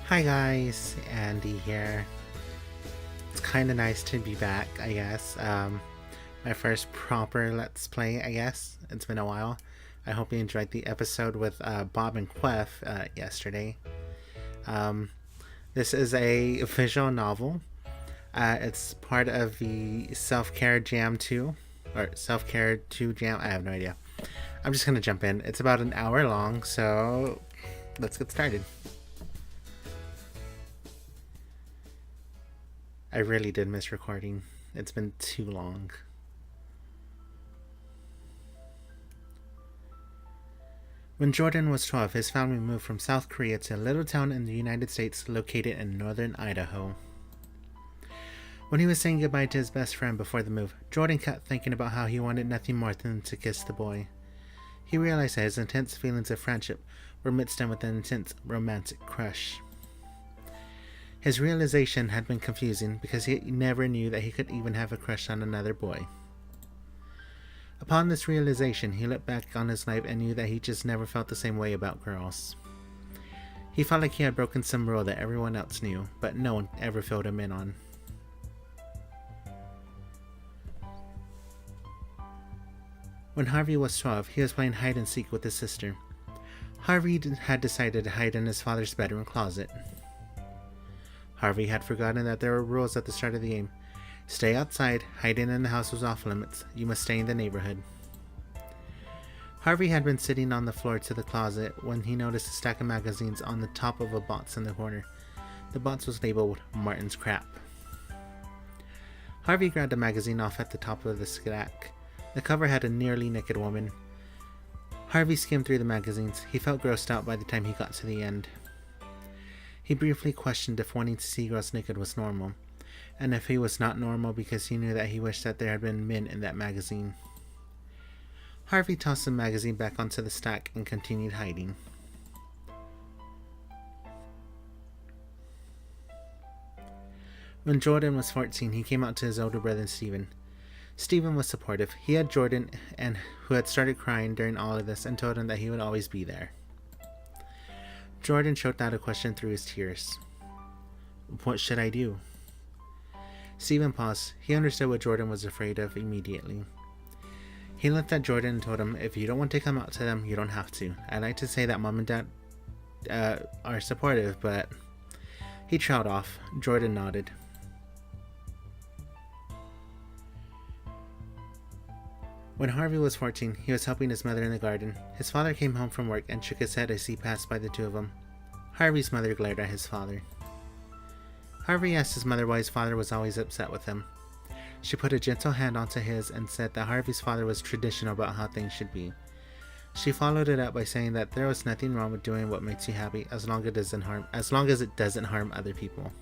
Hi guys, Andy here. It's kind of nice to be back, I guess. My first proper Let's Play, I guess. It's been a while. I hope you enjoyed the episode with Bob and Queth yesterday. Um, this is a visual novel. It's part of the Self Care Jam 2, or Self Care 2 Jam. I have no idea. I'm just gonna jump in. It's about an hour long, so let's get started. I really did miss recording. It's been too long. When Jordan was 12, his family moved from South Korea to a little town in the United States located in northern Idaho. When he was saying goodbye to his best friend before the move, Jordan kept thinking about how he wanted nothing more than to kiss the boy. He realized that his intense feelings of friendship were mixed in with an intense romantic crush. His realization had been confusing because he never knew that he could even have a crush on another boy. Upon this realization, he looked back on his life and knew that he just never felt the same way about girls. He felt like he had broken some rule that everyone else knew, but no one ever filled him in on. When Harvey was 12, he was playing hide and seek with his sister. Harvey had decided to hide in his father's bedroom closet. Harvey had forgotten that there were rules at the start of the game. Stay outside, hiding in the house was off limits. You must stay in the neighborhood. Harvey had been sitting on the floor to the closet when he noticed a stack of magazines on the top of a box in the corner. The box was labeled Martin's Crap. Harvey grabbed a magazine off at the top of the stack. The cover had a nearly naked woman. Harvey skimmed through the magazines. He felt grossed out by the time he got to the end. He briefly questioned if wanting to see girls naked was normal, and if he was not normal because he knew that he wished that there had been men in that magazine. Harvey tossed the magazine back onto the stack and continued hiding. When Jordan was 14, he came out to his older brother Stephen. Stephen was supportive. He had Jordan, and who had started crying during all of this, and told him that he would always be there. Jordan choked out a question through his tears. What should I do? Stephen paused. He understood what Jordan was afraid of immediately. He looked at Jordan and told him, if you don't want to come out to them, you don't have to. I like to say that mom and dad are supportive, but... He trailed off. Jordan nodded. When Harvey was 14, he was helping his mother in the garden. His father came home from work and shook his head as he passed by the two of them. Harvey's mother glared at his father. Harvey asked his mother why his father was always upset with him. She put a gentle hand onto his and said that Harvey's father was traditional about how things should be. She followed it up by saying that there was nothing wrong with doing what makes you happy as long as it doesn't harm other people.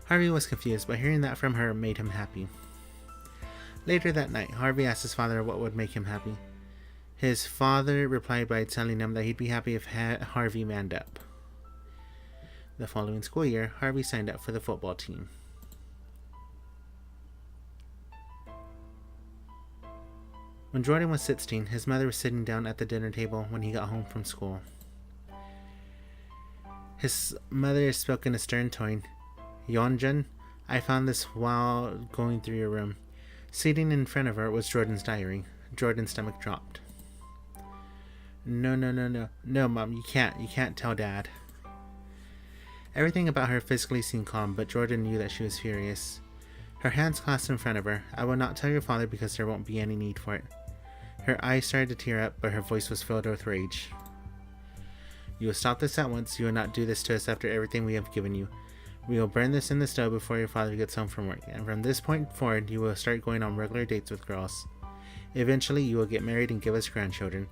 Harvey was confused, but hearing that from her made him happy. Later that night, Harvey asked his father what would make him happy. His father replied by telling him that he'd be happy if Harvey manned up. The following school year, Harvey signed up for the football team. When Jordan was 16, his mother was sitting down at the dinner table when he got home from school. His mother spoke in a stern tone. Yeonjun, I found this while going through your room. Sitting in front of her was Jordan's diary. Jordan's stomach dropped. No, Mom, you can't tell Dad. Everything about her physically seemed calm, but Jordan knew that she was furious. Her hands clasped in front of her. I will not tell your father because there won't be any need for it. Her eyes started to tear up, but her voice was filled with rage. You will stop this at once. You will not do this to us after everything we have given you. We will burn this in the stove before your father gets home from work, and from this point forward, you will start going on regular dates with girls. Eventually, you will get married and give us grandchildren.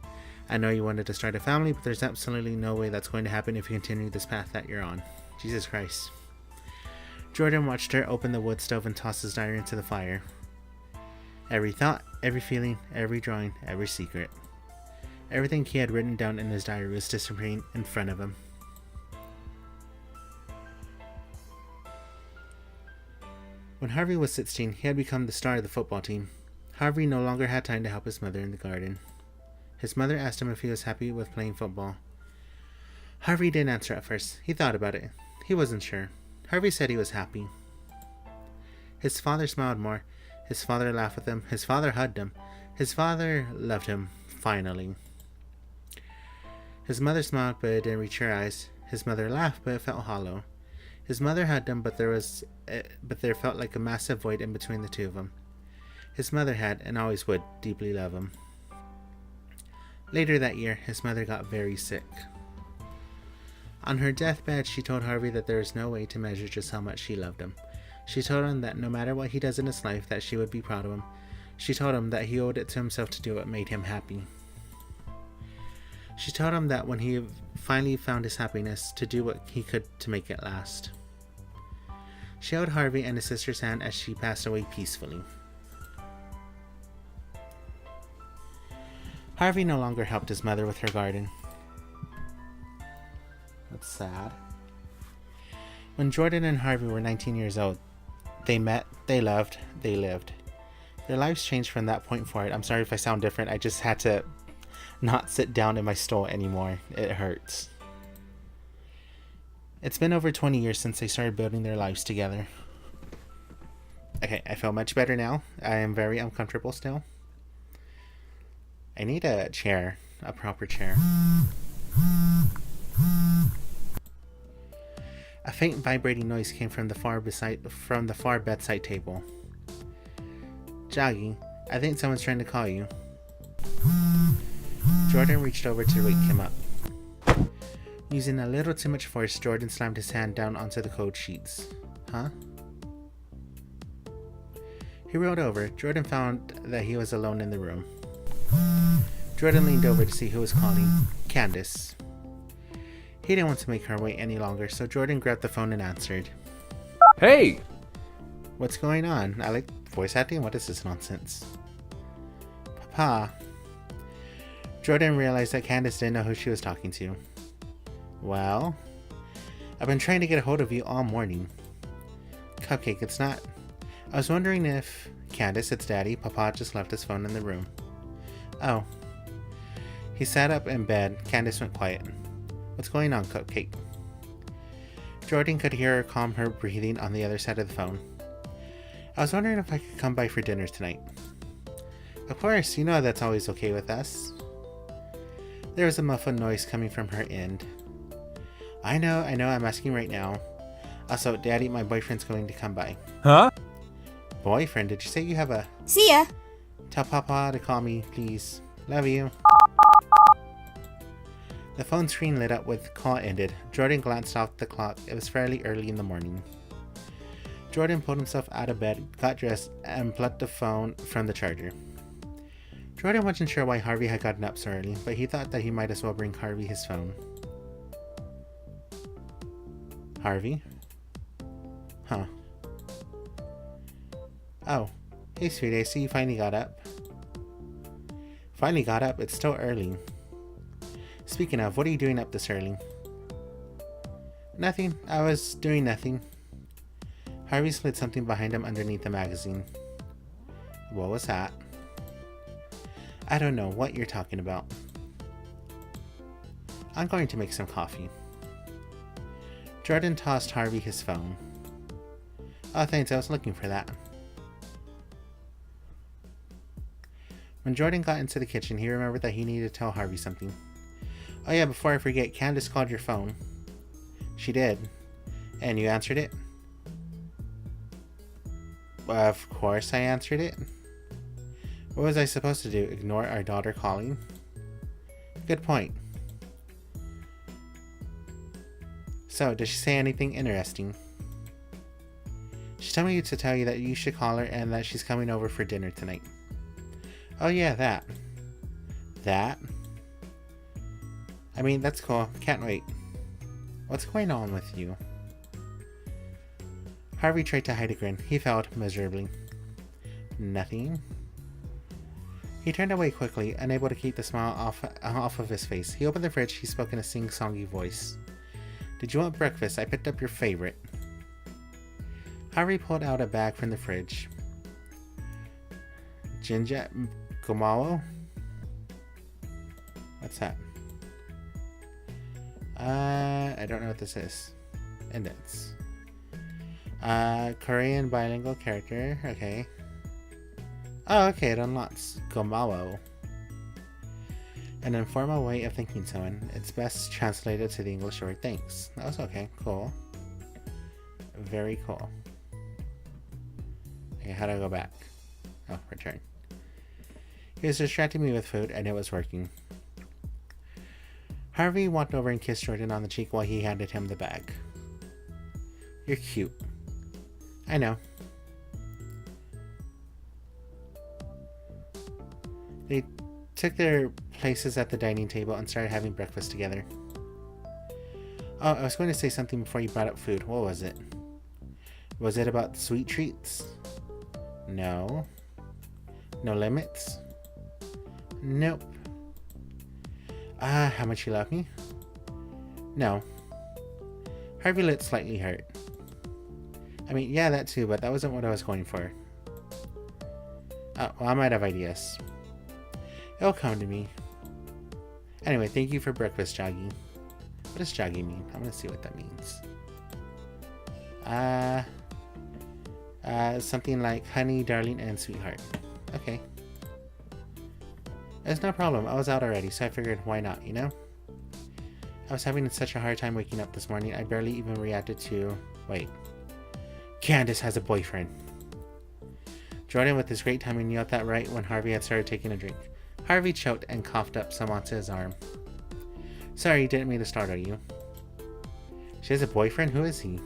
I know you wanted to start a family, but there's absolutely no way that's going to happen if you continue this path that you're on. Jesus Christ. Jordan watched her open the wood stove and toss his diary into the fire. Every thought, every feeling, every drawing, every secret. Everything he had written down in his diary was disappearing in front of him. When Harvey was 16, he had become the star of the football team. Harvey no longer had time to help his mother in the garden. His mother asked him if he was happy with playing football. Harvey didn't answer at first. He thought about it. He wasn't sure. Harvey said he was happy. His father smiled more. His father laughed with him. His father hugged him. His father loved him, finally. His mother smiled, but it didn't reach her eyes. His mother laughed, but it felt hollow. His mother hugged him, but there felt like a massive void in between the two of them. His mother had, and always would, deeply love him. Later that year, his mother got very sick. On her deathbed, she told Harvey that there was no way to measure just how much she loved him. She told him that no matter what he does in his life, that she would be proud of him. She told him that he owed it to himself to do what made him happy. She told him that when he finally found his happiness, to do what he could to make it last. She held Harvey and his sister's hand as she passed away peacefully. Harvey no longer helped his mother with her garden. That's sad. When Jordan and Harvey were 19 years old, they met, they loved, they lived. Their lives changed from that point forward. I'm sorry if I sound different. I just had to not sit down in my stool anymore. It hurts. It's been over 20 years since they started building their lives together. Okay, I feel much better now. I am very uncomfortable still. I need a chair, a proper chair. A faint vibrating noise came from the far bedside table. Joggy, I think someone's trying to call you. Jordan reached over to wake him up. Using a little too much force, Jordan slammed his hand down onto the cold sheets. Huh? He rolled over. Jordan found that he was alone in the room. Jordan leaned over to see who was calling. Candace. He didn't want to make her wait any longer, so Jordan grabbed the phone and answered. Hey! What's going on? I like voice acting? What is this nonsense? Papa. Jordan realized that Candace didn't know who she was talking to. Well, I've been trying to get a hold of you all morning. Cupcake, it's not... I was wondering if... Candace, it's Daddy. Papa just left his phone in the room. Oh. He sat up in bed. Candace went quiet. What's going on, Cupcake? Jordan could hear her calm her breathing on the other side of the phone. I was wondering if I could come by for dinner tonight. Of course, you know that's always okay with us. There was a muffled noise coming from her end. I know, I'm asking right now. Also, Daddy, my boyfriend's going to come by. Huh? Boyfriend? Did you say you have a... See ya! Tell Papa to call me, please. Love you. The phone screen lit up with call ended. Jordan glanced off the clock. It was fairly early in the morning. Jordan pulled himself out of bed, got dressed, and plugged the phone from the charger. Jordan wasn't sure why Harvey had gotten up so early, but he thought that he might as well bring Harvey his phone. Harvey? Huh. Oh. Hey, sweetie, I see you finally got up. Finally got up? It's still early. Speaking of, what are you doing up this early? Nothing. I was doing nothing. Harvey slid something behind him underneath the magazine. What was that? I don't know what you're talking about. I'm going to make some coffee. Jordan tossed Harvey his phone. Oh, thanks, I was looking for that. When Jordan got into the kitchen, he remembered that he needed to tell Harvey something. Oh yeah, before I forget, Candace called your phone. She did. And you answered it? Of course I answered it. What was I supposed to do? Ignore our daughter calling? Good point. So, did she say anything interesting? She told me to tell you that you should call her and that she's coming over for dinner tonight. Oh yeah, that. That? I mean, that's cool. Can't wait. What's going on with you? Harvey tried to hide a grin. He failed miserably. Nothing. He turned away quickly, unable to keep the smile off of his face. He opened the fridge. He spoke in a sing-songy voice. Did you want breakfast? I picked up your favorite. Harvey pulled out a bag from the fridge. Ginger Gomalo? What's that? I don't know what this is. Indents. Korean bilingual character. Okay. Oh, okay, it unlocks Gomawo. An informal way of thanking someone. It's best translated to the English word thanks. That was okay. Cool. Very cool. Okay, how do I go back? Oh, return. He was distracting me with food, and it was working. Harvey walked over and kissed Jordan on the cheek while he handed him the bag. You're cute. I know. They took their places at the dining table and started having breakfast together. Oh, I was going to say something before you brought up food. What was it? Was it about sweet treats? No. No limits? Nope. How much you love me? No. Harvey looked slightly hurt. I mean, yeah, that too, but that wasn't what I was going for. Oh, well, I might have ideas. It'll come to me. Anyway, thank you for breakfast, Joggy. What does Joggy mean? I'm gonna see what that means. Something like honey, darling, and sweetheart. Okay. It's no problem. I was out already, so I figured why not, you know? I was having such a hard time waking up this morning, I barely even reacted to... Wait. Candace has a boyfriend. Jordan, with his great timing, knew that right when Harvey had started taking a drink. Harvey choked and coughed up some onto his arm. Sorry, didn't mean to startle you. She has a boyfriend? Who is he?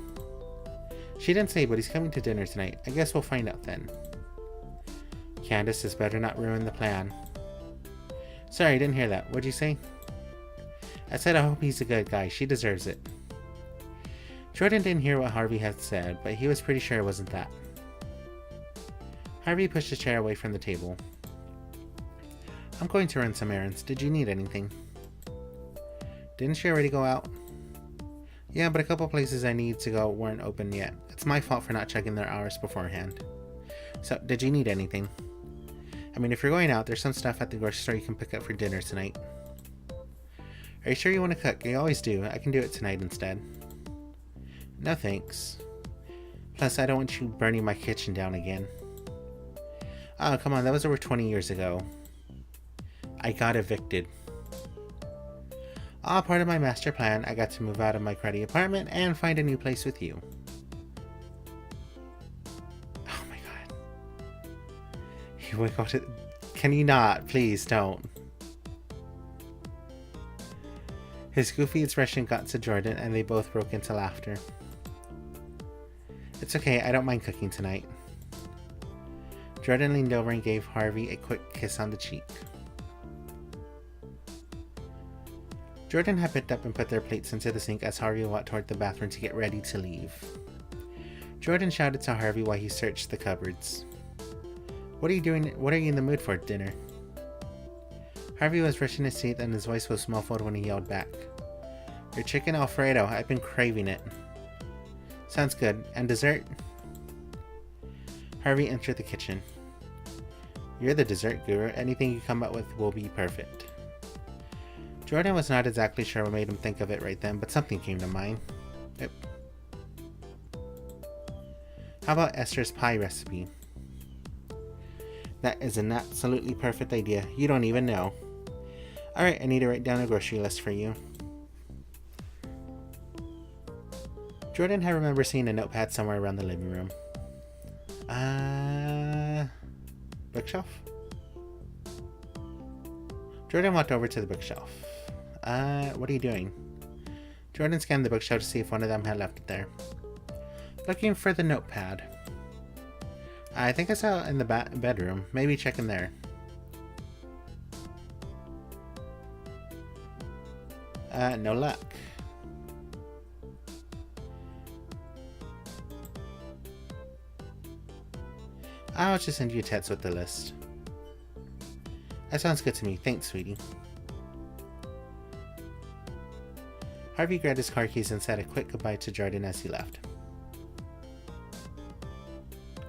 She didn't say, but he's coming to dinner tonight. I guess we'll find out then. Candace, this better not ruin the plan. Sorry, didn't hear that. What'd you say? I said I hope he's a good guy. She deserves it. Jordan didn't hear what Harvey had said, but he was pretty sure it wasn't that. Harvey pushed his chair away from the table. I'm going to run some errands. Did you need anything? Didn't she already go out? Yeah, but a couple places I need to go weren't open yet. It's my fault for not checking their hours beforehand. So, did you need anything? I mean, if you're going out, there's some stuff at the grocery store you can pick up for dinner tonight. Are you sure you want to cook? You always do. I can do it tonight instead. No thanks. Plus, I don't want you burning my kitchen down again. Oh, come on, that was over 20 years ago. I got evicted. All part of my master plan, I got to move out of my cruddy apartment and find a new place with you. Oh my god. You would go to... Can you not? Please don't. His goofy expression got to Jordan and they both broke into laughter. It's okay, I don't mind cooking tonight. Jordan leaned over and gave Harvey a quick kiss on the cheek. Jordan had picked up and put their plates into the sink as Harvey walked toward the bathroom to get ready to leave. Jordan shouted to Harvey while he searched the cupboards. What are you doing? What are you in the mood for, dinner? Harvey was brushing his teeth and his voice was muffled when he yelled back. Your chicken Alfredo, I've been craving it. Sounds good. And dessert? Harvey entered the kitchen. You're the dessert guru. Anything you come up with will be perfect. Jordan was not exactly sure what made him think of it right then, but something came to mind. Yep. How about Esther's pie recipe? That is an absolutely perfect idea. You don't even know. Alright, I need to write down a grocery list for you. Jordan had remembered seeing a notepad somewhere around the living room. Bookshelf? Jordan walked over to the bookshelf. What are you doing? Jordan scanned the bookshelf to see if one of them had left it there. Looking for the notepad. I think I saw it in the bedroom. Maybe check in there. No luck. I'll just send you a text with the list. That sounds good to me. Thanks, sweetie. Harvey grabbed his car keys and said a quick goodbye to Jordan as he left.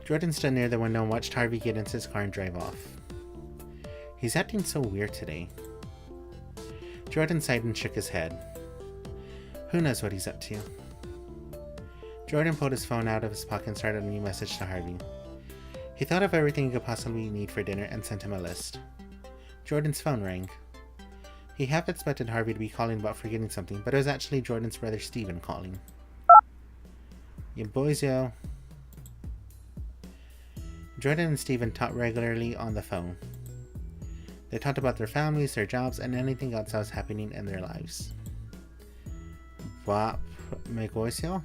Jordan stood near the window and watched Harvey get into his car and drive off. He's acting so weird today. Jordan sighed and shook his head. Who knows what he's up to? Jordan pulled his phone out of his pocket and started a new message to Harvey. He thought of everything he could possibly need for dinner and sent him a list. Jordan's phone rang. He half expected Harvey to be calling about forgetting something, but it was actually Jordan's brother Steven calling. "Yeah, boys, yo." Jordan and Steven talked regularly on the phone. They talked about their families, their jobs, and anything else that was happening in their lives. Wap Megoisio?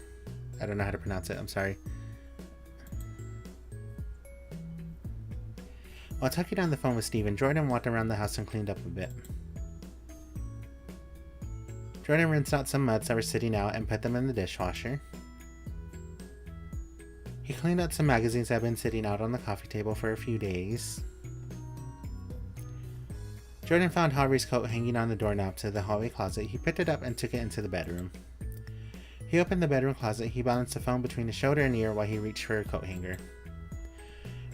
I don't know how to pronounce it, I'm sorry. While talking on the phone with Steven, Jordan walked around the house and cleaned up a bit. Jordan rinsed out some muds that were sitting out and put them in the dishwasher. He cleaned out some magazines that had been sitting out on the coffee table for a few days. Jordan found Harvey's coat hanging on the doorknob to the hallway closet. He picked it up and took it into the bedroom. He opened the bedroom closet. He balanced the phone between his shoulder and ear while he reached for a coat hanger.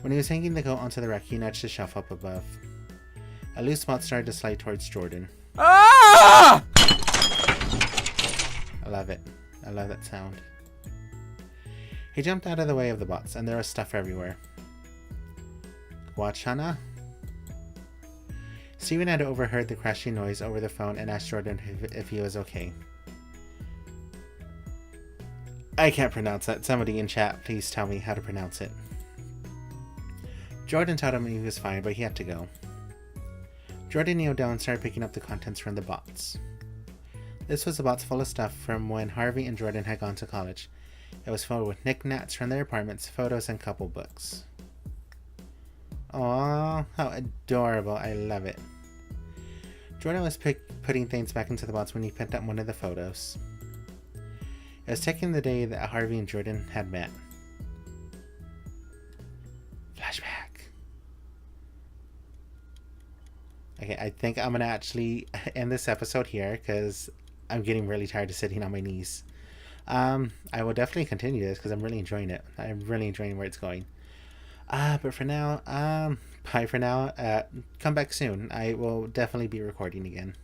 When he was hanging the coat onto the rack, he nudged the shelf up above. A loose spot started to slide towards Jordan. Ah! I love it. I love that sound. He jumped out of the way of the bots, and there was stuff everywhere. Wachana? Steven had overheard the crashing noise over the phone and asked Jordan if he was okay. I can't pronounce that. Somebody in chat, please tell me how to pronounce it. Jordan told him he was fine, but he had to go. Jordan kneeled down and started picking up the contents from the box. This was a box full of stuff from when Harvey and Jordan had gone to college. It was filled with knickknacks from their apartments, photos, and couple books. Aww, how adorable. I love it. Jordan was putting things back into the box when he picked up one of the photos. It was taken the day that Harvey and Jordan had met. Flashback. Okay, I think I'm going to actually end this episode here because I'm getting really tired of sitting on my knees. I will definitely continue this because I'm really enjoying it. I'm really enjoying where it's going. But for now, bye for now. Come back soon. I will definitely be recording again.